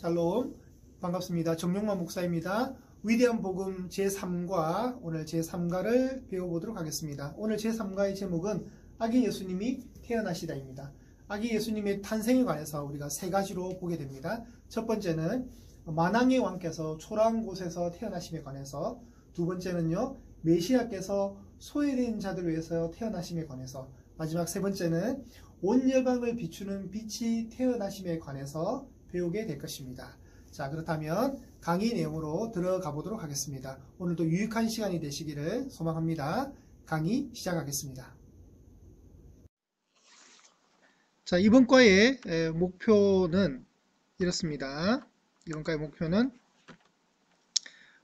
샬롬, 반갑습니다. 정용만 목사입니다. 위대한 복음 제3과 오늘 제3과를 배워보도록 하겠습니다. 오늘 제3과의 제목은 아기 예수님이 태어나시다입니다. 아기 예수님의 탄생에 관해서 우리가 세 가지로 보게 됩니다. 첫 번째는 만왕의 왕께서 초라한 곳에서 태어나심에 관해서, 두 번째는요 메시아께서 소외된 자들을 위해서 태어나심에 관해서, 마지막 세 번째는 온 열방을 비추는 빛이 태어나심에 관해서 배우게 될 것입니다. 자, 그렇다면 강의 내용으로 들어가 보도록 하겠습니다. 오늘도 유익한 시간이 되시기를 소망합니다. 강의 시작하겠습니다. 자, 이번 과의 목표는 이렇습니다. 이번 과의 목표는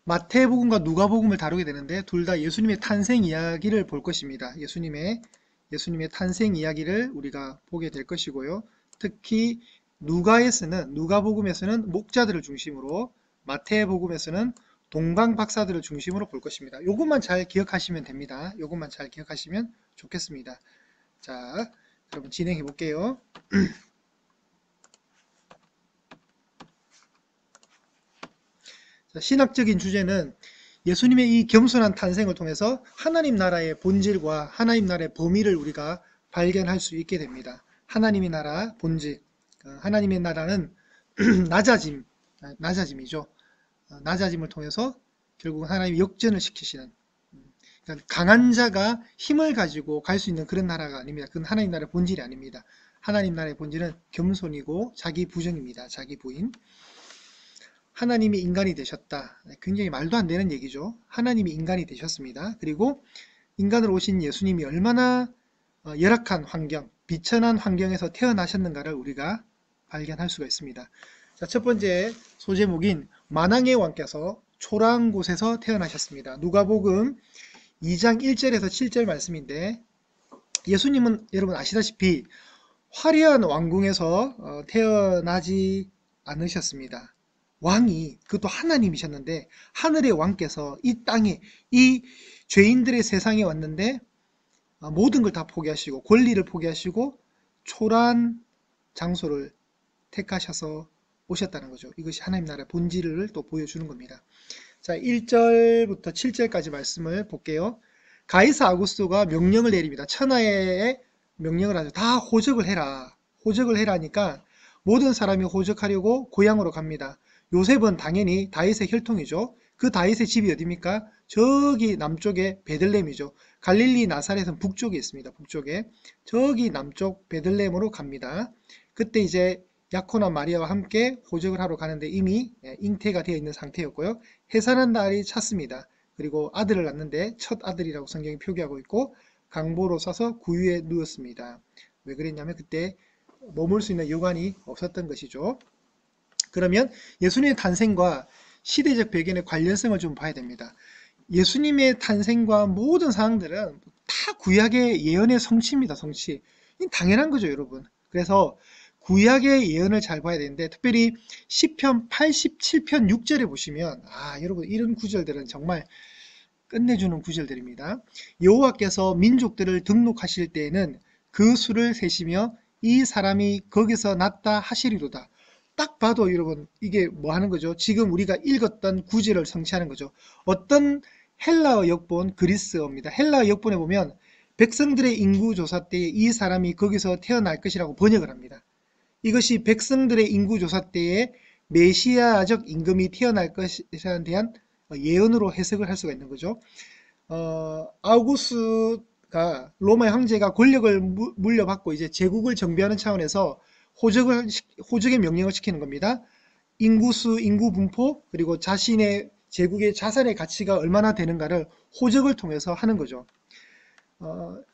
마태복음과 누가복음을 다루게 되는데, 둘 다 예수님의 탄생 이야기를 볼 것입니다. 예수님의 탄생 이야기를 우리가 보게 될 것이고요. 특히 누가복음에서는 목자들을 중심으로, 마태복음에서는 동방 박사들을 중심으로 볼 것입니다. 이것만 잘 기억하시면 됩니다. 이것만 잘 기억하시면 좋겠습니다. 자, 여러분 진행해 볼게요. 자, 신학적인 주제는 예수님의 이 겸손한 탄생을 통해서 하나님 나라의 본질과 하나님 나라의 범위를 우리가 발견할 수 있게 됩니다. 하나님의 나라 본질, 하나님의 나라는 낮아짐이죠. 낮아짐을 통해서 결국 하나님이 역전을 시키시는, 그러니까 강한 자가 힘을 가지고 갈 수 있는 그런 나라가 아닙니다. 그건 하나님 나라의 본질이 아닙니다. 하나님 나라의 본질은 겸손이고 자기 부정입니다. 자기 부인. 하나님이 인간이 되셨다. 굉장히 말도 안 되는 얘기죠. 하나님이 인간이 되셨습니다. 그리고 인간으로 오신 예수님이 얼마나 열악한 환경, 비천한 환경에서 태어나셨는가를 우리가 발견할 수가 있습니다. 자, 첫 번째 소제목인 만왕의 왕께서 초라한 곳에서 태어나셨습니다. 누가복음 2장 1절에서 7절 말씀인데, 예수님은 여러분 아시다시피 화려한 왕궁에서 태어나지 않으셨습니다. 왕이, 그것도 하나님이셨는데, 하늘의 왕께서 이 땅에, 이 죄인들의 세상에 왔는데 모든 걸 다 포기하시고 권리를 포기하시고 초라한 장소를 택하셔서 오셨다는 거죠. 이것이 하나님 나라의 본질을 또 보여주는 겁니다. 자, 1절부터 7절까지 말씀을 볼게요. 가이사 아구스토가 명령을 내립니다. 천하에 명령을 하죠. 다 호적을 해라. 호적을 해라니까 모든 사람이 호적하려고 고향으로 갑니다. 요셉은 당연히 다윗의 혈통이죠. 그 다윗의 집이 어디입니까? 저기 남쪽에 베들레헴이죠. 갈릴리 나사렛은 북쪽에 있습니다. 북쪽에. 저기 남쪽 베들레헴으로 갑니다. 그때 이제 야코나 마리아와 함께 호적을 하러 가는데 이미 잉태가 되어 있는 상태였고요. 해산한 날이 찼습니다. 그리고 아들을 낳는데 첫 아들이라고 성경이 표기하고 있고, 강보로 싸서 구유에 누웠습니다. 왜 그랬냐면 그때 머물 수 있는 여관이 없었던 것이죠. 그러면 예수님의 탄생과 시대적 배경의 관련성을 좀 봐야 됩니다. 예수님의 탄생과 모든 사항들은 다 구약의 예언의 성취입니다. 성취. 당연한 거죠, 여러분. 그래서 구약의 예언을 잘 봐야 되는데, 특별히 시편 87편 6절에 보시면, 여러분 이런 구절들은 정말 끝내주는 구절들입니다. 여호와께서 민족들을 등록하실 때에는 그 수를 세시며 이 사람이 거기서 났다 하시리로다. 딱 봐도 여러분 이게 뭐 하는 거죠? 지금 우리가 읽었던 구절을 성취하는 거죠. 어떤 헬라어 역본, 그리스어입니다. 헬라어 역본에 보면 백성들의 인구조사 때에 이 사람이 거기서 태어날 것이라고 번역을 합니다. 이것이 백성들의 인구조사 때에 메시아적 임금이 태어날 것에 대한 예언으로 해석을 할 수가 있는 거죠. 아우구스가, 로마의 황제가 권력을 물려받고 이제 제국을 정비하는 차원에서 호적의 명령을 시키는 겁니다. 인구수, 인구 분포, 그리고 자신의 제국의 자산의 가치가 얼마나 되는가를 호적을 통해서 하는 거죠.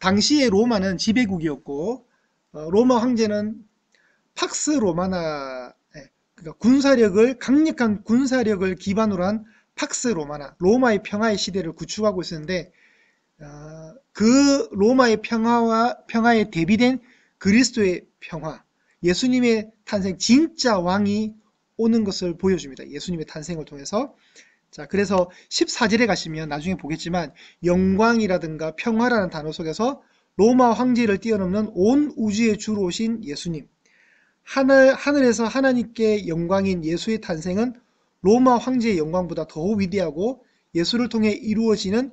당시의 로마는 지배국이었고, 로마 황제는 팍스 로마나, 그러니까 강력한 군사력을 기반으로 한 팍스 로마나, 로마의 평화의 시대를 구축하고 있었는데, 그 로마의 평화에 대비된 그리스도의 평화, 예수님의 탄생, 진짜 왕이 오는 것을 보여줍니다. 예수님의 탄생을 통해서. 자, 그래서 14절에 가시면 나중에 보겠지만 영광이라든가 평화라는 단어 속에서 로마 황제를 뛰어넘는 온 우주의 주로 오신 예수님, 하늘에서 하나님께 영광인 예수의 탄생은 로마 황제의 영광보다 더 위대하고 예수를 통해 이루어지는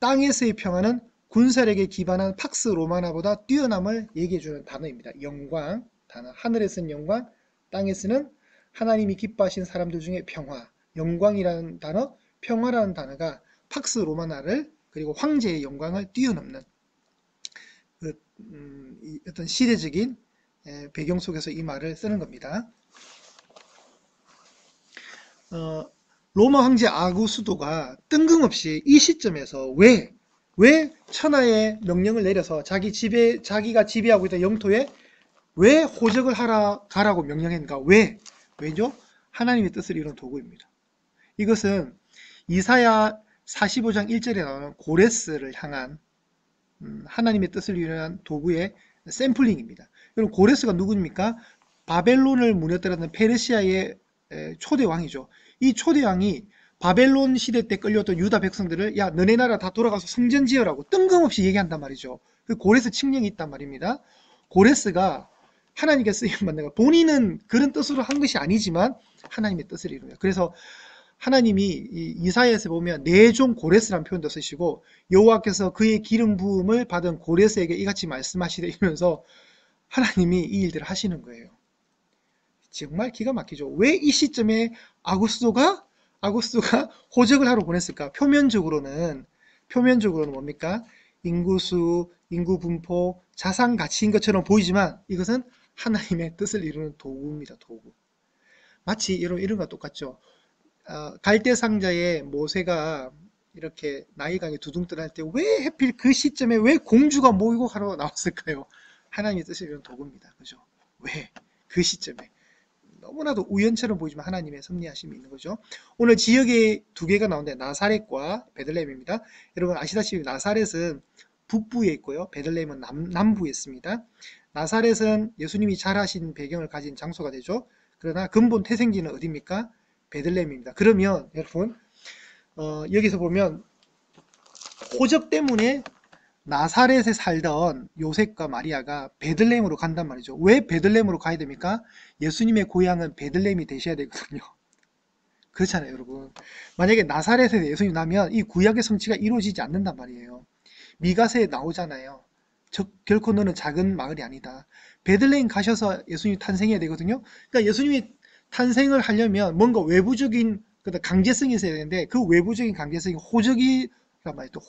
땅에서의 평화는 군사력에 기반한 팍스 로마나보다 뛰어남을 얘기해주는 단어입니다. 영광, 단어. 하늘에 쓰는 영광, 땅에 쓰는 하나님이 기뻐하신 사람들 중에 평화. 영광이라는 단어, 평화라는 단어가 팍스 로마나를 그리고 황제의 영광을 뛰어넘는 어떤 시대적인 배경 속에서 이 말을 쓰는 겁니다. 로마 황제 아구스도가 뜬금없이 이 시점에서 왜 천하의 명령을 내려서 자기가 지배하고 있던 영토에 왜 호적을 가라고 명령했는가? 왜죠? 하나님의 뜻을 이룬 도구입니다. 이것은 이사야 45장 1절에 나오는 고레스를 향한 하나님의 뜻을 위한 도구의 샘플링입니다. 여러분 고레스가 누구입니까? 바벨론을 무너뜨렸던 페르시아의 초대 왕이죠. 이 초대 왕이 바벨론 시대 때 끌려왔던 유다 백성들을 야 너네 나라 다 돌아가서 성전 지으라고 뜬금없이 얘기한단 말이죠. 그 고레스 칙령이 있단 말입니다. 고레스가 하나님께 쓰임받는 거 본인은 그런 뜻으로 한 것이 아니지만 하나님의 뜻을 이루어요. 그래서 하나님이 이사야에서 보면 내 종 고레스라는 표현도 쓰시고 여호와께서 그의 기름 부음을 받은 고레스에게 이같이 말씀하시되 이러면서 하나님이 이 일들을 하시는 거예요. 정말 기가 막히죠. 왜 이 시점에 아구스도가 호적을 하러 보냈을까? 표면적으로는 뭡니까? 인구수, 인구 분포, 자산 가치인 것처럼 보이지만 이것은 하나님의 뜻을 이루는 도구입니다. 도구. 마치 여러분 이런 거 똑같죠. 갈대 상자에 모세가 이렇게 나이강에 두둥뜰 때 왜 하필 그 시점에 왜 공주가 모이고 하러 나왔을까요? 하나님의 뜻을 이루는 도구입니다. 그죠? 왜? 그 시점에. 너무나도 우연처럼 보이지만 하나님의 섭리하심이 있는 거죠. 오늘 지역에 두 개가 나오는데 나사렛과 베들레헴입니다. 여러분 아시다시피 나사렛은 북부에 있고요. 베들레헴은 남부에 있습니다. 나사렛은 예수님이 자라신 배경을 가진 장소가 되죠. 그러나 근본 태생지는 어디입니까? 베들레헴입니다. 그러면 여러분 여기서 보면 호적 때문에 나사렛에 살던 요셉과 마리아가 베들레헴으로 간단 말이죠. 왜 베들레헴으로 가야 됩니까? 예수님의 고향은 베들레헴이 되셔야 되거든요. 그렇잖아요, 여러분. 만약에 나사렛에서 예수님 나면 이 구약의 성취가 이루어지지 않는단 말이에요. 미가서에 나오잖아요. 결코 너는 작은 마을이 아니다. 베들레헴 가셔서 예수님 탄생해야 되거든요. 그러니까 예수님이 탄생을 하려면 뭔가 외부적인 강제성이 있어야 되는데 그 외부적인 강제성이 호적이란 말이에요. 또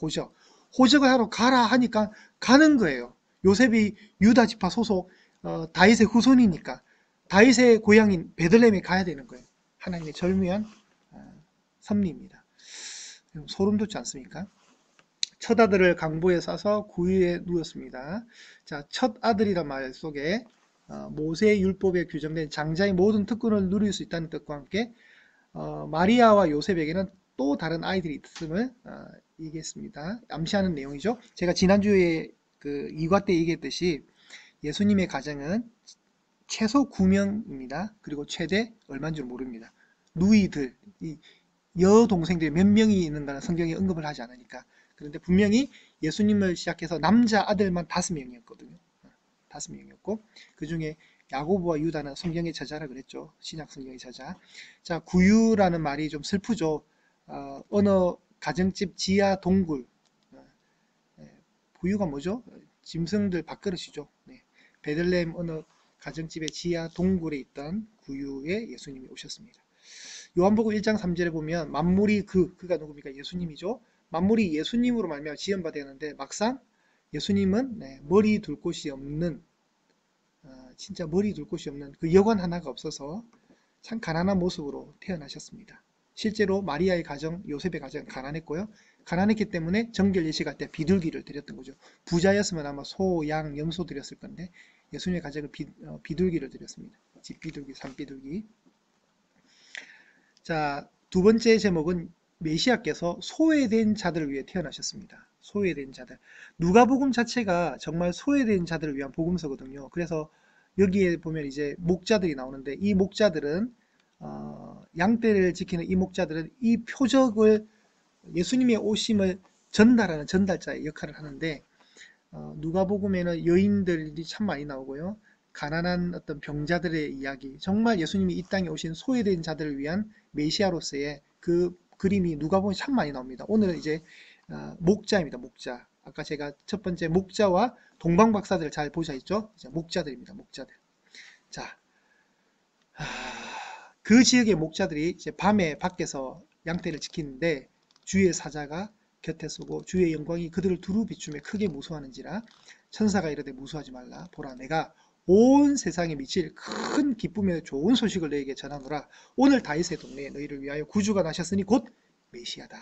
호적을 하러 가라 하니까 가는 거예요. 요셉이 유다 지파 소속 다윗의 후손이니까 다윗의 고향인 베들레헴에 가야 되는 거예요. 하나님의 절묘한 섭리입니다. 소름 돋지 않습니까? 첫 아들을 강보에 싸서 구유에 누웠습니다. 자, 첫 아들이란 말 속에 모세의 율법에 규정된 장자의 모든 특권을 누릴 수 있다는 뜻과 함께 마리아와 요셉에게는 또 다른 아이들이 있음을 얘기했습니다. 암시하는 내용이죠. 제가 지난주에 그 2과 때 얘기했듯이 예수님의 가정은 최소 9명입니다. 그리고 최대 얼마인 줄 모릅니다. 누이들, 여동생들이 몇 명이 있는가는 성경에 언급을 하지 않으니까. 그런데 분명히 예수님을 시작해서 남자 아들만 5명이었거든요. 5명이었고 그 중에 야고보와 유다는 성경의 저자라 그랬죠. 신약 성경의 저자. 자, 구유라는 말이 좀 슬프죠. 어느 가정집 지하 동굴. 구유가 뭐죠? 짐승들 밥그릇이죠. 네. 베들레헴 어느 가정집의 지하 동굴에 있던 구유에 예수님이 오셨습니다. 요한복음 1장 3절에 보면 만물이 그가 누굽니까? 예수님이죠. 만물이 예수님으로 말미암아 지연받았는데 막상 예수님은 머리 둘 곳이 없는 진짜 머리 둘 곳이 없는 그 여관 하나가 없어서 참 가난한 모습으로 태어나셨습니다. 실제로 마리아의 가정, 요셉의 가정은 가난했고요. 가난했기 때문에 정결 예식할 때 비둘기를 드렸던 거죠. 부자였으면 아마 소, 양, 염소 드렸을 건데 예수님의 가정은 비둘기를 드렸습니다. 집비둘기, 산비둘기. 자, 두 번째 제목은 메시아께서 소외된 자들을 위해 태어나셨습니다. 소외된 자들. 누가복음 자체가 정말 소외된 자들을 위한 복음서거든요. 그래서 여기에 보면 이제 목자들이 나오는데 이 목자들은 양떼를 지키는 이 목자들은 이 표적을 예수님의 오심을 전달하는 전달자의 역할을 하는데 누가복음에는 여인들이 참 많이 나오고요. 가난한 어떤 병자들의 이야기, 정말 예수님이 이 땅에 오신 소외된 자들을 위한 메시아로서의 그 그림이 누가복음에 참 많이 나옵니다. 오늘은 이제 목자입니다. 목자. 아까 제가 첫 번째 목자와 동방박사들을 잘 보자 했죠. 목자들입니다. 목자들. 자, 그 지역의 목자들이 이제 밤에 밖에서 양떼를 지키는데 주의 사자가 곁에 서고 주의 영광이 그들을 두루 비추며 크게 무수하는지라 천사가 이르되 무수하지 말라 보라 내가 온 세상에 미칠 큰 기쁨의 좋은 소식을 너에게 전하노라 오늘 다윗의 동네에 너희를 위하여 구주가 나셨으니 곧 메시아다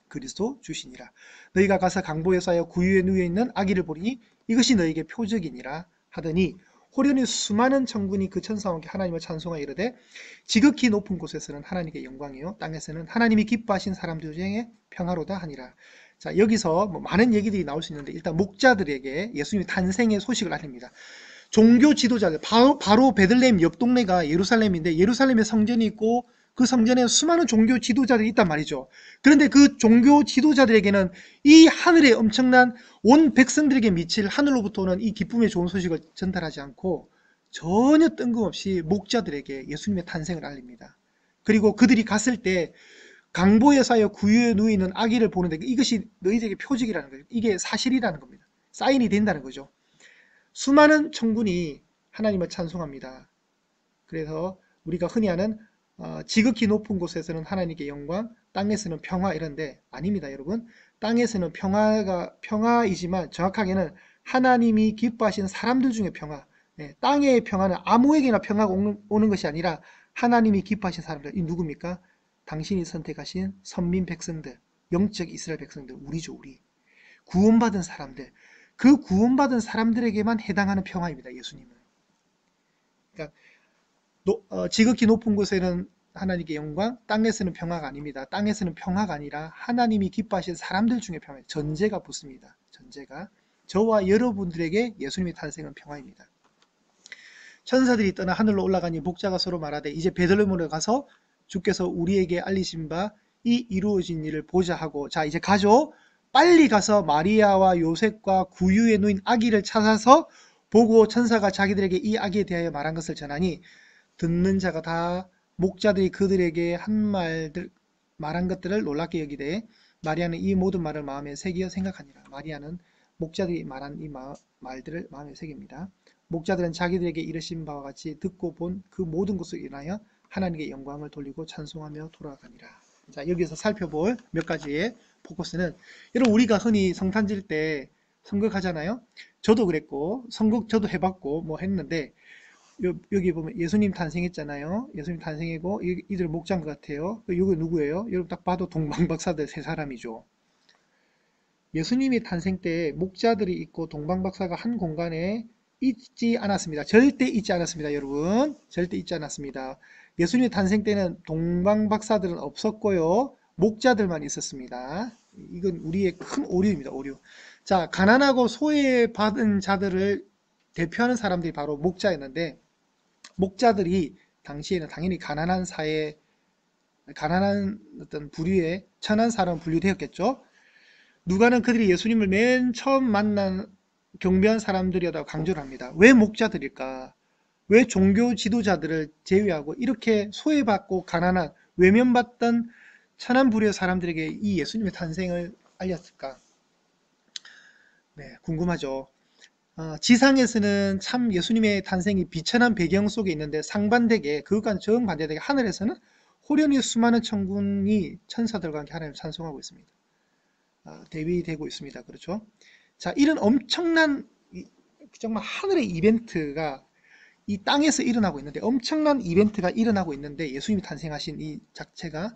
그리스도 주시니라 너희가 가서 강보에서 하여 구유에 누워 있는 아기를 보리니 이것이 너에게 표적이니라 하더니 호련히 수많은 천군이 그 천사와 함께 하나님을 찬송하여 이르되 지극히 높은 곳에서는 하나님께 영광이요 땅에서는 하나님이 기뻐하신 사람들 중에 평화로다 하니라. 자 여기서 뭐 많은 얘기들이 나올 수 있는데 일단 목자들에게 예수님의 탄생의 소식을 알립니다. 종교 지도자들 바로 베들레헴 옆 동네가 예루살렘인데 예루살렘에 성전이 있고 그 성전에 수많은 종교 지도자들이 있단 말이죠. 그런데 그 종교 지도자들에게는 이 하늘의 엄청난 온 백성들에게 미칠 하늘로부터 오는 이 기쁨의 좋은 소식을 전달하지 않고 전혀 뜬금없이 목자들에게 예수님의 탄생을 알립니다. 그리고 그들이 갔을 때 강보에 쌓여 구유에 누이는 아기를 보는데 이것이 너희에게 표적이라는 거죠. 이게 사실이라는 겁니다. 사인이 된다는 거죠. 수많은 천군이 하나님을 찬송합니다. 그래서 우리가 흔히 하는 지극히 높은 곳에서는 하나님께 영광, 땅에서는 평화 이런데 아닙니다, 여러분. 땅에서는 평화이지만 정확하게는 하나님이 기뻐하신 사람들 중에 평화. 네, 땅의 평화는 아무에게나 평화가 오는 것이 아니라 하나님이 기뻐하신 사람들. 이 누굽니까? 당신이 선택하신 선민 백성들, 영적 이스라엘 백성들, 우리죠, 우리. 구원받은 사람들. 그 구원받은 사람들에게만 해당하는 평화입니다, 예수님은. 그러니까 지극히 높은 곳에는 하나님께 영광, 땅에서는 평화가 아닙니다. 땅에서는 평화가 아니라 하나님이 기뻐하신 사람들 중에 평화, 전제가 붙습니다. 전제가. 저와 여러분들에게 예수님의 탄생은 평화입니다. 천사들이 떠나 하늘로 올라가니 목자가 서로 말하되 이제 베들레헴으로 가서 주께서 우리에게 알리신 바 이 이루어진 일을 보자 하고 자 이제 가죠. 빨리 가서 마리아와 요셉과 구유에 누인 아기를 찾아서 보고 천사가 자기들에게 이 아기에 대하여 말한 것을 전하니 듣는 자가 다 목자들이 그들에게 한 말한 것들을 놀랍게 여기되 마리아는 이 모든 말을 마음에 새기어 생각하니라. 마리아는 목자들이 말한 이 말들을 마음에 새깁니다. 목자들은 자기들에게 이르신 바와 같이 듣고 본 그 모든 것을 인하여 하나님께 영광을 돌리고 찬송하며 돌아가니라. 자 여기서 살펴볼 몇 가지의 포커스는 여러분 우리가 흔히 성탄절 때 선곡하잖아요. 저도 그랬고 선곡 저도 해봤고 뭐 했는데 여기 보면 예수님 탄생했잖아요. 예수님 탄생이고 이들 목자인 것 같아요. 이거 누구예요? 여러분 딱 봐도 동방박사들 세 사람이죠. 예수님이 탄생 때 목자들이 있고 동방박사가 한 공간에 있지 않았습니다. 절대 있지 않았습니다. 여러분 절대 있지 않았습니다. 예수님의 탄생 때는 동방박사들은 없었고요. 목자들만 있었습니다. 이건 우리의 큰 오류입니다. 오류. 자 가난하고 소외받은 자들을 대표하는 사람들이 바로 목자였는데 목자들이 당시에는 당연히 가난한 사회, 가난한 어떤 부류에 천한 사람 분류되었겠죠. 누가는 그들이 예수님을 맨 처음 만난 경배한 사람들이라고 강조를 합니다. 왜 목자들일까? 왜 종교 지도자들을 제외하고 이렇게 소외받고 가난한 외면받던 천한 부류의 사람들에게 이 예수님의 탄생을 알렸을까? 네, 궁금하죠. 지상에서는 참 예수님의 탄생이 비천한 배경 속에 있는데 상반되게 그것과는 정반대되게 하늘에서는 호련히 수많은 천군이 천사들과 함께 하나님을 찬송하고 있습니다. 대비되고 있습니다. 그렇죠? 자, 이런 엄청난 정말 하늘의 이벤트가 이 땅에서 일어나고 있는데 엄청난 이벤트가 일어나고 있는데 예수님이 탄생하신 이 자체가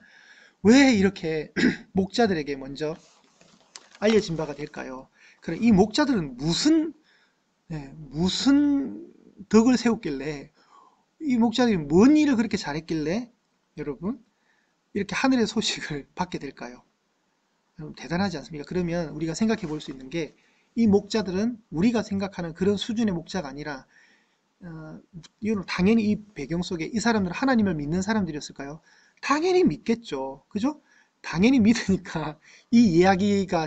왜 이렇게 목자들에게 먼저 알려진 바가 될까요? 그래, 이 목자들은 무슨 덕을 세웠길래 이 목자들이 뭔 일을 그렇게 잘했길래 여러분 이렇게 하늘의 소식을 받게 될까요? 여러분 대단하지 않습니까? 그러면 우리가 생각해 볼 수 있는 게 이 목자들은 우리가 생각하는 그런 수준의 목자가 아니라 이거는 당연히 이 배경 속에 이 사람들은 하나님을 믿는 사람들이었을까요? 당연히 믿겠죠. 그죠? 당연히 믿으니까 이 이야기가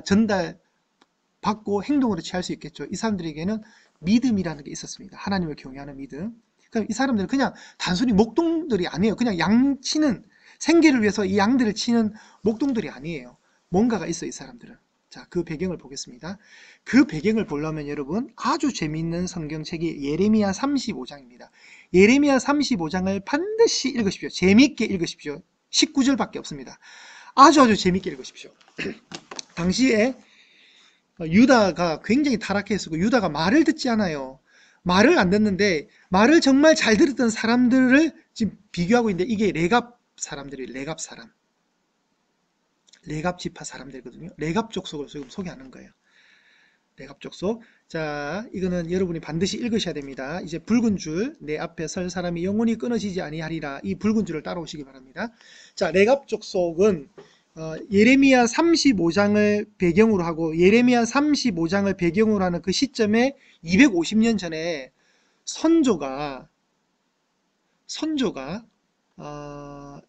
받고 행동으로 취할 수 있겠죠. 이 사람들에게는 믿음이라는 게 있었습니다. 하나님을 경외하는 믿음. 그럼 이 사람들은 그냥 단순히 목동들이 아니에요. 그냥 양 치는, 생계를 위해서 이 양들을 치는 목동들이 아니에요. 뭔가가 있어요, 이 사람들은. 자, 그 배경을 보겠습니다. 그 배경을 보려면 여러분 아주 재미있는 성경책이 예레미야 35장입니다. 예레미야 35장을 반드시 읽으십시오. 재미있게 읽으십시오. 19절밖에 없습니다. 아주 재미있게 읽으십시오. 당시에 유다가 굉장히 타락했었고 유다가 말을 듣지 않아요. 말을 안 듣는데 말을 정말 잘 들었던 사람들을 지금 비교하고 있는데 이게 레갑 사람들이 레갑 사람. 레갑 지파 사람들이거든요. 레갑 족속을 지금 소개하는 거예요. 레갑 족속. 자, 이거는 여러분이 반드시 읽으셔야 됩니다. 이제 붉은 줄, 내 앞에 설 사람이 영원히 끊어지지 아니하리라. 이 붉은 줄을 따라오시기 바랍니다. 자, 레갑 족속은 예레미야 35장을 배경으로 하고 예레미야 35장을 배경으로 하는 그 시점에 250년 전에 선조가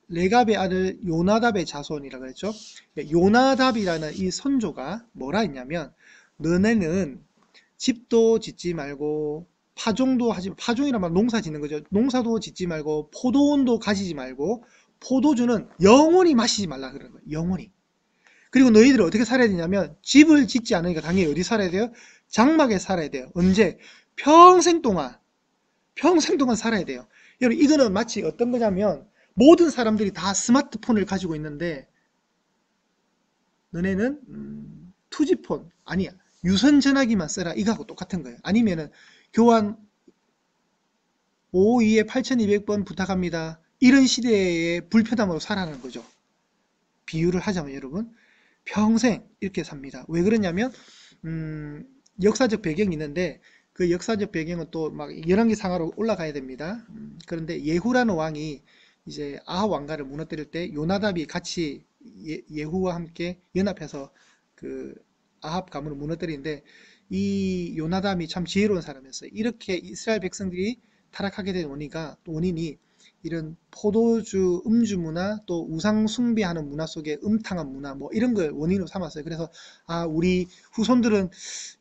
레갑의 아들 요나답의 자손이라고 했죠. 요나답이라는 이 선조가 뭐라 했냐면 너네는 집도 짓지 말고 파종도 하지, 파종이란 말 농사 짓는 거죠. 농사도 짓지 말고 포도원도 가지지 말고 포도주는 영원히 마시지 말라 그러는 거예요. 영원히. 그리고 너희들은 어떻게 살아야 되냐면 집을 짓지 않으니까 당연히 어디 살아야 돼요? 장막에 살아야 돼요. 언제? 평생 동안 살아야 돼요. 여러분 이거는 마치 어떤 거냐면 모든 사람들이 다 스마트폰을 가지고 있는데 너네는 투지폰 아니야 유선 전화기만 써라 이거하고 똑같은 거예요. 아니면은 교환 552에 8200번 부탁합니다. 이런 시대의 불편함으로 살아가는 거죠. 비유를 하자면 여러분 평생 이렇게 삽니다. 왜 그러냐면 역사적 배경이 있는데 그 역사적 배경은 또 막 열왕기상하로 올라가야 됩니다. 그런데 예후라는 왕이 이제 아합 왕가를 무너뜨릴 때 요나답이 같이 예후와 함께 연합해서 그 아합 가문을 무너뜨리는데 이 요나답이 참 지혜로운 사람이었어요. 이렇게 이스라엘 백성들이 타락하게 된 원인이 이런 포도주 음주 문화 또 우상 숭배하는 문화 속에 음탕한 문화 뭐 이런 걸 원인으로 삼았어요. 그래서 우리 후손들은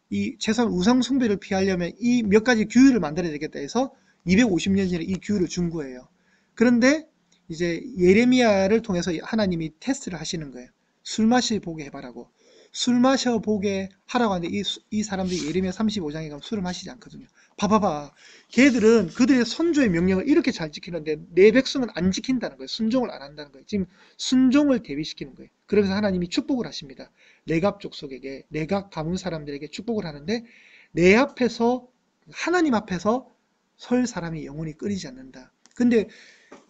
이 최소한 우상 숭배를 피하려면 이 몇 가지 규율을 만들어야 되겠다 해서 250년 전에 이 규율을 준 거예요. 그런데 이제 예레미야를 통해서 하나님이 테스트를 하시는 거예요. 술 마셔보게 해봐라고. 술 마셔보게 하라고 하는데 이 사람들이 예레미야 35장에 가면 술을 마시지 않거든요. 봐봐봐. 걔들은 그들의 선조의 명령을 이렇게 잘 지키는데 내 백성은 안 지킨다는 거예요. 순종을 안 한다는 거예요. 지금 순종을 대비시키는 거예요. 그러면서 하나님이 축복을 하십니다. 레갑 족속에게, 레갑 가문 사람들에게 축복을 하는데 내 앞에서 하나님 앞에서 설 사람이 영원히 끊이지 않는다. 근데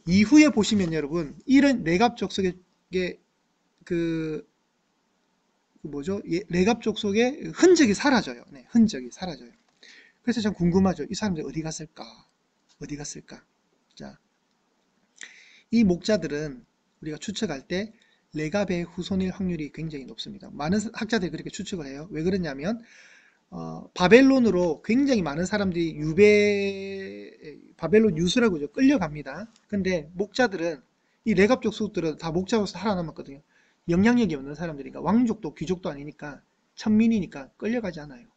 이후에 보시면 여러분 이런 레갑 족속의 레갑 족속의 흔적이 사라져요. 네, 흔적이 사라져요. 그래서 참 궁금하죠. 이 사람들 어디 갔을까? 어디 갔을까? 자, 이 목자들은 우리가 추측할 때 레갑의 후손일 확률이 굉장히 높습니다. 많은 학자들이 그렇게 추측을 해요. 왜 그러냐면 바벨론으로 굉장히 많은 사람들이 바벨론 유수라고 하죠. 끌려갑니다. 근데 목자들은 이 레갑 족속들은 다 목자로서 살아남았거든요. 영향력이 없는 사람들이니까 왕족도 귀족도 아니니까 천민이니까 끌려가지 않아요.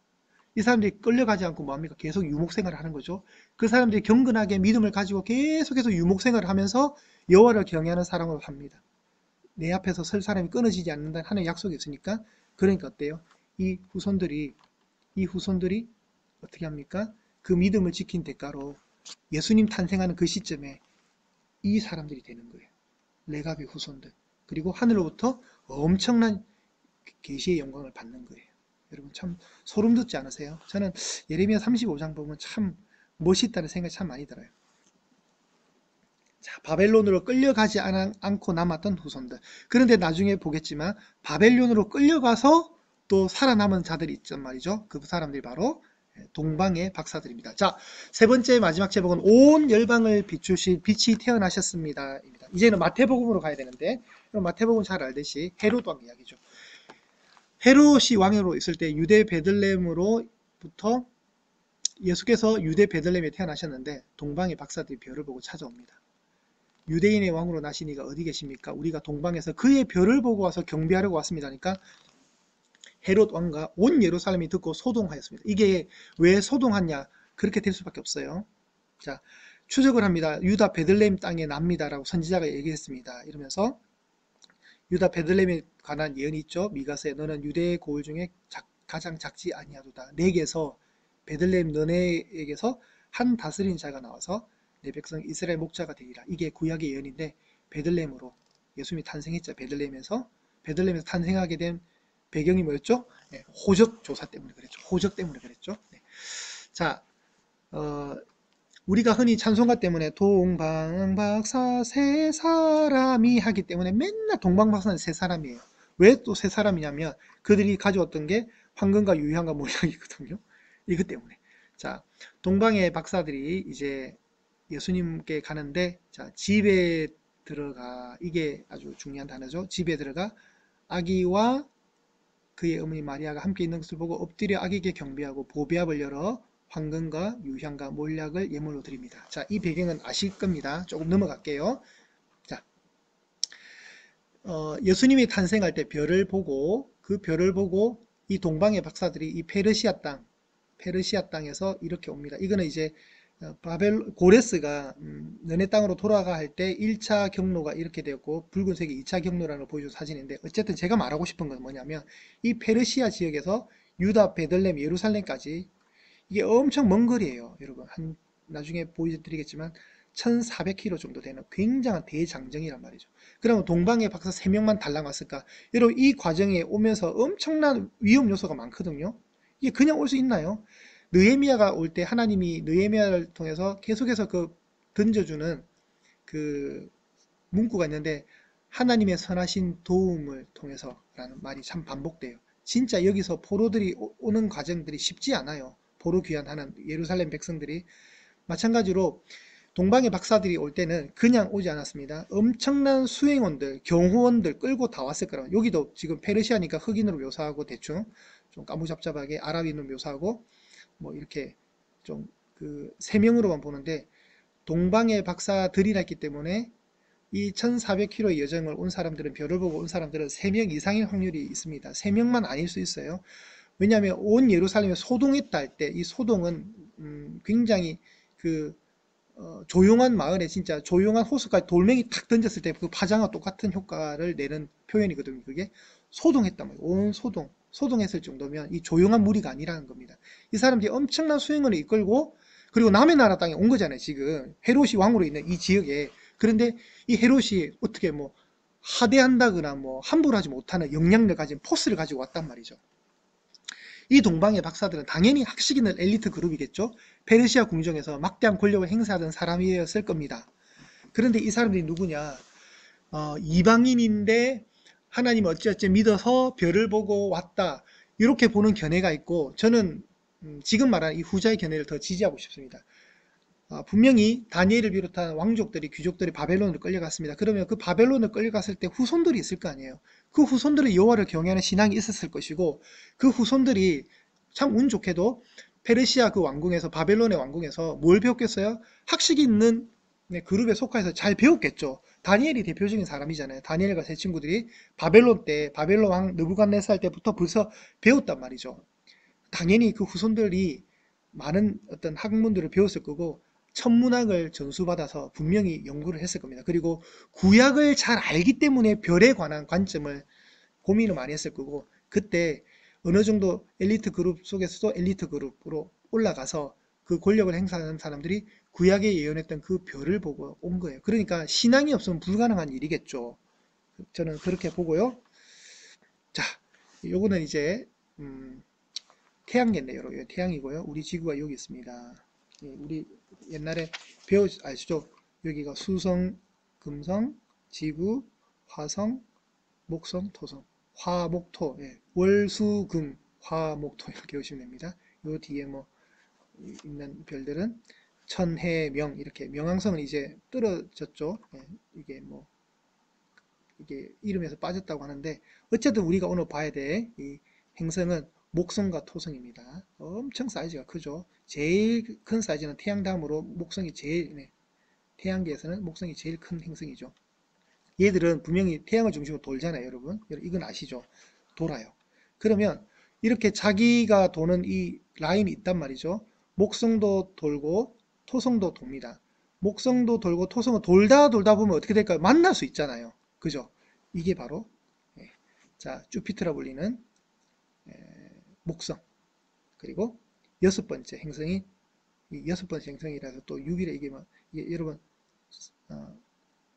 이 사람들이 끌려가지 않고 뭐합니까? 계속 유목생활을 하는 거죠. 그 사람들이 경건하게 믿음을 가지고 계속해서 유목생활을 하면서 여호와를 경외하는 사람으로 삽니다. 내 앞에서 설 사람이 끊어지지 않는다 하는 약속이 있으니까 그러니까 어때요? 이 후손들이 어떻게 합니까? 그 믿음을 지킨 대가로 예수님 탄생하는 그 시점에 이 사람들이 되는 거예요. 레갑의 후손들. 그리고 하늘로부터 엄청난 계시의 영광을 받는 거예요. 여러분 참 소름 돋지 않으세요? 저는 예레미야 35장 보면 참 멋있다는 생각이 참 많이 들어요. 자, 바벨론으로 끌려가지 않고 남았던 후손들. 그런데 나중에 보겠지만 바벨론으로 끌려가서 또 살아남은 자들이 있단 말이죠. 그 사람들이 바로 동방의 박사들입니다. 자, 세 번째 마지막 제목은 온 열방을 비추신 빛이 태어나셨습니다. 이제는 마태복음으로 가야 되는데 마태복음 잘 알듯이 헤롯 왕 이야기죠. 헤롯이 왕으로 있을 때 유대 베들레헴으로부터 예수께서 유대 베들레헴에 태어나셨는데 동방의 박사들이 별을 보고 찾아옵니다. 유대인의 왕으로 나신 이가 어디 계십니까? 우리가 동방에서 그의 별을 보고 와서 경배하려고 왔습니다. 그러니까 헤롯 왕과 온 예루살렘이 듣고 소동하였습니다. 이게 왜 소동하냐? 그렇게 될 수밖에 없어요. 자, 추적을 합니다. 유다 베들레헴 땅에 납니다라고 선지자가 얘기했습니다. 이러면서 유다 베들레헴에 관한 예언이 있죠. 미가서에 너는 유대의 고을 중에 가장 작지 아니하도다. 내게서 베들레헴 너네에게서 한 다스리는 자가 나와서 내 백성 이스라엘 목자가 되리라. 이게 구약의 예언인데 베들레헴으로 예수님이 탄생했죠. 베들레헴에서 탄생하게 된 배경이 뭐였죠? 네, 호적 조사 때문에 그랬죠. 호적 때문에 그랬죠. 네. 자, 우리가 흔히 찬송가 때문에 동방박사 세 사람이 하기 때문에 맨날 동방박사는 세 사람이에요. 왜 또 세 사람이냐면 그들이 가져왔던 게 황금과 유향과 몰락이거든요. 이것 때문에. 자, 동방의 박사들이 이제 예수님께 가는데, 자, 집에 들어가. 이게 아주 중요한 단어죠. 집에 들어가 아기와 그의 어머니 마리아가 함께 있는 것을 보고 엎드려 아기에게 경배하고 보배압을 열어 황금과 유향과 몰약을 예물로 드립니다. 자, 이 배경은 아실 겁니다. 조금 넘어갈게요. 자, 예수님이 탄생할 때 별을 보고 그 별을 보고 이 동방의 박사들이 이 페르시아 땅에서 이렇게 옵니다. 이거는 이제 고레스가 너네 땅으로 돌아가 할 때 1차 경로가 이렇게 되었고 붉은색이 2차 경로라는 걸 보여준 사진인데, 어쨌든 제가 말하고 싶은 건 뭐냐면 이 페르시아 지역에서 유다, 베들레헴, 예루살렘까지 이게 엄청 먼 거리예요. 여러분, 나중에 보여드리겠지만 1400km 정도 되는 굉장한 대장정이란 말이죠. 그러면 동방의 박사 3명만 달랑 왔을까? 여러분, 이 과정에 오면서 엄청난 위험 요소가 많거든요. 이게 그냥 올 수 있나요? 느헤미야가 올 때 하나님이 느헤미야를 통해서 계속해서 던져주는 그 문구가 있는데, 하나님의 선하신 도움을 통해서라는 말이 참 반복돼요. 진짜 여기서 포로들이 오는 과정들이 쉽지 않아요. 포로 귀환하는 예루살렘 백성들이. 마찬가지로 동방의 박사들이 올 때는 그냥 오지 않았습니다. 엄청난 수행원들, 경호원들 끌고 다 왔을 거라고. 여기도 지금 페르시아니까 흑인으로 묘사하고 대충 좀 까무잡잡하게 아랍인으로 묘사하고 뭐 이렇게 좀 그 세 명으로만 보는데, 동방의 박사들이라 했기 때문에 이 1400km의 여정을 온 사람들은, 별을 보고 온 사람들은 3명 이상일 확률이 있습니다. 3명만 아닐 수 있어요. 왜냐하면 온 예루살렘에 소동했다 할 때 이 소동은 굉장히 그 조용한 마을에 진짜 조용한 호수까지 돌멩이 탁 던졌을 때 그 파장과 똑같은 효과를 내는 표현이거든요. 그게 소동했단 말이에요. 온 소동했을 정도면 이 조용한 무리가 아니라는 겁니다. 이 사람들이 엄청난 수행원을 이끌고, 그리고 남의 나라 땅에 온 거잖아요. 지금 헤롯이 왕으로 있는 이 지역에. 그런데 이 헤롯이 어떻게 뭐 하대한다거나 뭐 함부로 하지 못하는 영향력 가진 포스를 가지고 왔단 말이죠. 이 동방의 박사들은 당연히 학식인의 엘리트 그룹이겠죠. 페르시아 궁정에서 막대한 권력을 행사하던 사람이었을 겁니다. 그런데 이 사람들이 누구냐? 이방인인데 하나님 어찌어찌 믿어서 별을 보고 왔다. 이렇게 보는 견해가 있고, 저는 지금 말하는 이 후자의 견해를 더 지지하고 싶습니다. 분명히 다니엘을 비롯한 왕족들이, 귀족들이 바벨론으로 끌려갔습니다. 그러면 그 바벨론을 끌려갔을 때 후손들이 있을 거 아니에요. 그 후손들이 여호와를 경외하는 신앙이 있었을 것이고, 그 후손들이 참 운 좋게도 페르시아 그 왕궁에서, 바벨론의 왕궁에서 뭘 배웠겠어요? 학식이 있는 그룹에 속해서 잘 배웠겠죠. 다니엘이 대표적인 사람이잖아요. 다니엘과 세 친구들이 바벨론 때, 바벨론 왕 느부갓네살 때부터 벌써 배웠단 말이죠. 당연히 그 후손들이 많은 어떤 학문들을 배웠을 거고, 천문학을 전수받아서 분명히 연구를 했을 겁니다. 그리고 구약을 잘 알기 때문에 별에 관한 관점을 고민을 많이 했을 거고, 그때 어느 정도 엘리트 그룹 속에서도 엘리트 그룹으로 올라가서 그 권력을 행사하는 사람들이 구약에 예언했던 그 별을 보고 온 거예요. 그러니까 신앙이 없으면 불가능한 일이겠죠. 저는 그렇게 보고요. 자, 요거는 이제 태양계인데요. 태양이고요. 우리 지구가 여기 있습니다. 우리 옛날에 아시죠? 여기가 수성, 금성, 지구, 화성, 목성, 토성, 화목토, 월수금, 화목토 이렇게 보시면 됩니다. 요 뒤에 뭐 있는 별들은 천해, 명, 이렇게. 명왕성은 이제 떨어졌죠. 이게 뭐 이게 이름에서 빠졌다고 하는데, 어쨌든 우리가 오늘 봐야 될 이 행성은 목성과 토성입니다. 엄청 사이즈가 크죠. 제일 큰 사이즈는 태양 다음으로 목성이 제일, 태양계에서는 목성이 제일 큰 행성이죠. 얘들은 분명히 태양을 중심으로 돌잖아요, 여러분. 이건 아시죠? 돌아요. 그러면 이렇게 자기가 도는 이 라인이 있단 말이죠. 목성도 돌고 토성도 돕니다. 목성도 돌고 토성도 돌다 돌다 보면 어떻게 될까요? 만날 수 있잖아요. 그죠? 이게 바로 예. 자, 주피터라 불리는 목성. 그리고 여섯 번째 행성이 이 여섯 번째 행성이라서 또 6일에 이게 막 이게 여러분 어,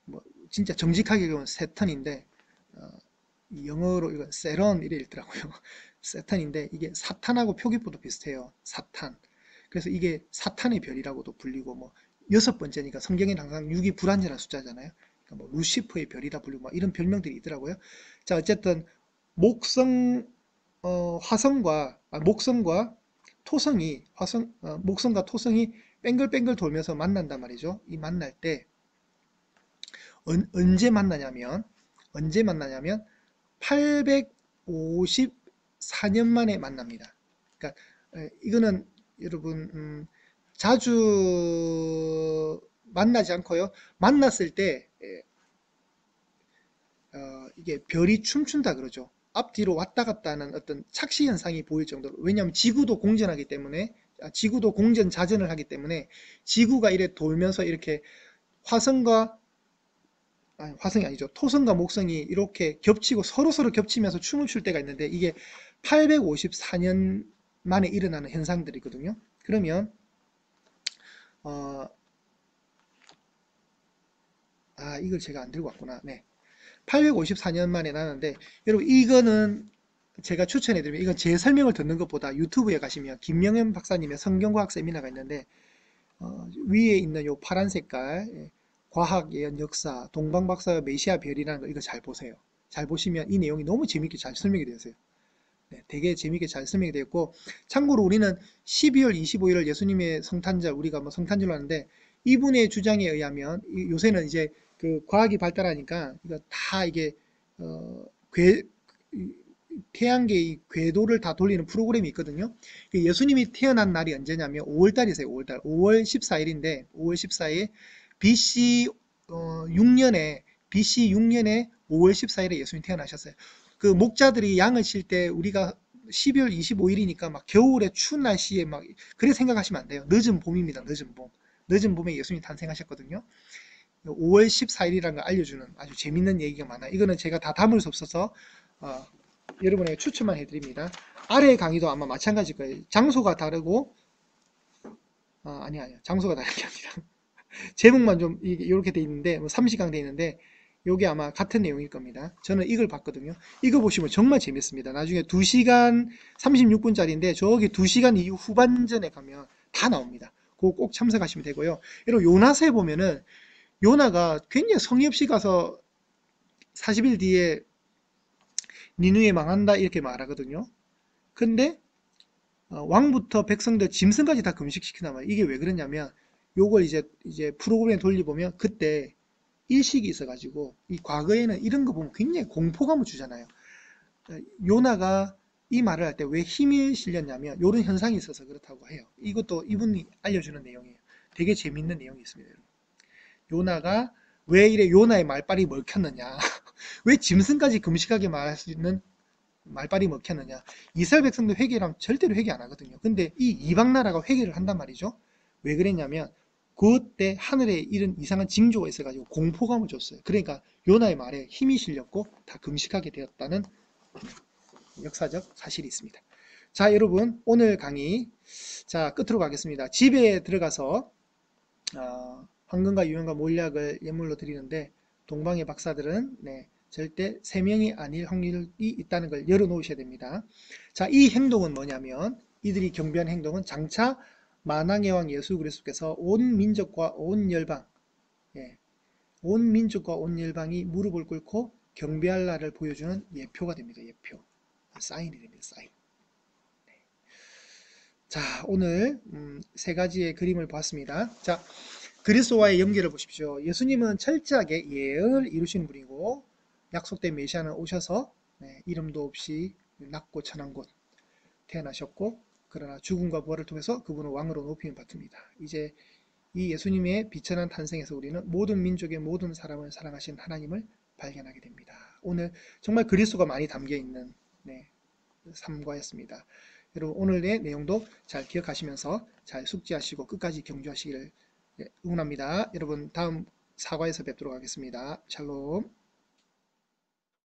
뭐 진짜 정직하게 보면 세턴인데 어, 영어로 이건 세런 이래 읽더라고요. 세턴인데 이게 사탄하고 표기법도 비슷해요. 사탄. 그래서 이게 사탄의 별이라고도 불리고 뭐 여섯 번째니까 성경에는 항상 6이 불완전한 숫자잖아요. 그러니까 뭐 루시퍼의 별이다 불리고 막 이런 별명들이 있더라고요. 자, 어쨌든 목성 목성과 토성이 목성과 토성이 뱅글뱅글 돌면서 만난단 말이죠. 이 만날 때 언제 만나냐면 854년 만에 만납니다. 그러니까 이거는 여러분 자주 만나지 않고요. 만났을 때 이게 별이 춤춘다 그러죠. 앞뒤로 왔다 갔다 하는 어떤 착시 현상이 보일 정도로. 왜냐하면 지구도 공전하기 때문에 지구도 공전 자전을 하기 때문에 지구가 이렇게 돌면서 이렇게 화성과 아니, 화성이 아니죠. 토성과 목성이 이렇게 겹치고 서로서로 겹치면서 춤을 출 때가 있는데 이게 854년 만에 일어나는 현상들이거든요. 그러면 어, 이걸 제가 안 들고 왔구나. 네. 854년 만에 나는데 여러분 이거는 제가 추천해드리면 이건 제 설명을 듣는 것보다 유튜브에 가시면 김명현 박사님의 성경과학 세미나가 있는데 위에 있는 요 파란 색깔 과학, 예언, 역사, 동방박사의 메시아 별이라는 거 이거 잘 보세요. 잘 보시면 이 내용이 너무 재밌게 잘 설명이 되어 있어요. 네, 되게 재밌게 잘 설명이 되어 있고 참고로 우리는 12월 25일을 예수님의 성탄절 우리가 뭐 성탄절로 하는데 이분의 주장에 의하면 요새는 이제 그 과학이 발달하니까 이거 다 이게 어, 궤, 태양계의 궤도를 다 돌리는 프로그램이 있거든요. 그 예수님이 태어난 날이 언제냐면 5월달이세요. 5월달. 5월 14일인데 5월 14일 BC 6년에 BC 6년에 5월 14일에 예수님이 태어나셨어요. 그 목자들이 양을 칠 때 우리가 12월 25일이니까 막 겨울에 추운 날씨에 막 그래 생각하시면 안 돼요. 늦은 봄입니다. 늦은 봄. 늦은 봄에 예수님이 탄생하셨거든요. 5월 14일이라는 걸 알려주는 아주 재밌는 얘기가 많아요. 이거는 제가 다 담을 수 없어서 어, 여러분에게 추천만 해드립니다. 아래 강의도 아마 마찬가지일 거예요. 장소가 다르고 아니야 장소가 다른 게 아니라 제목만 좀 이렇게 돼 있는데 뭐 3시간 돼 있는데 요게 아마 같은 내용일 겁니다. 저는 이걸 봤거든요. 이거 보시면 정말 재밌습니다. 나중에 2시간 36분짜리인데 저기 2시간 이후 후반전에 가면 다 나옵니다. 그거 꼭 참석하시면 되고요. 여러분 요나서에 보면은 요나가 굉장히 성의 없이 가서 40일 뒤에 니누에 망한다 이렇게 말하거든요. 근데 왕부터 백성들 짐승까지 다 금식시키단 말이에요. 이게 왜 그러냐면 요걸 이제 프로그램에 돌려보면 그때 일식이 있어가지고 이 과거에는 이런 거 보면 굉장히 공포감을 주잖아요. 요나가 이 말을 할 때 왜 힘이 실렸냐면 이런 현상이 있어서 그렇다고 해요. 이것도 이분이 알려주는 내용이에요. 되게 재밌는 내용이 있습니다. 요나가 왜 이래 요나의 말빨이 먹혔느냐 왜 짐승까지 금식하게 말할 수 있는 말빨이 먹혔느냐. 이스라엘 백성도 회개를 절대로 회개 안 하거든요. 근데 이 이방 나라가 회개를 한단 말이죠. 왜 그랬냐면 그때 하늘에 이런 이상한 징조가 있어가지고 공포감을 줬어요. 그러니까 요나의 말에 힘이 실렸고 다 금식하게 되었다는 역사적 사실이 있습니다. 자, 여러분 오늘 강의 자 끝으로 가겠습니다. 집에 들어가서 황금과 유연과 몰약을 예물로 드리는데 동방의 박사들은 절대 3명이 아닐 확률이 있다는 걸 열어놓으셔야 됩니다. 자, 이 행동은 뭐냐면 이들이 경배하는 행동은 장차 만왕의 왕 예수 그리스도께서 온 민족과 온 열방 온 민족과 온 열방이 무릎을 꿇고 경배할 날을 보여주는 예표가 됩니다. 예표. 사인이 됩니다. 사인. 자, 오늘 세 가지의 그림을 봤습니다. 자, 그리스도와의 연결을 보십시오. 예수님은 철저하게 예언을 이루신 분이고 약속된 메시아는 오셔서 이름도 없이 낮고 천한 곳 태어나셨고 그러나 죽음과 부활을 통해서 그분을 왕으로 높이는 받습니다. 이제 이 예수님의 비천한 탄생에서 우리는 모든 민족의 모든 사람을 사랑하신 하나님을 발견하게 됩니다. 오늘 정말 그리스도가 많이 담겨 있는 3과였습니다. 여러분 오늘의 내용도 잘 기억하시면서 잘 숙지하시고 끝까지 경주하시기를 응원합니다. 여러분 다음 4과에서 뵙도록 하겠습니다. 샬롬.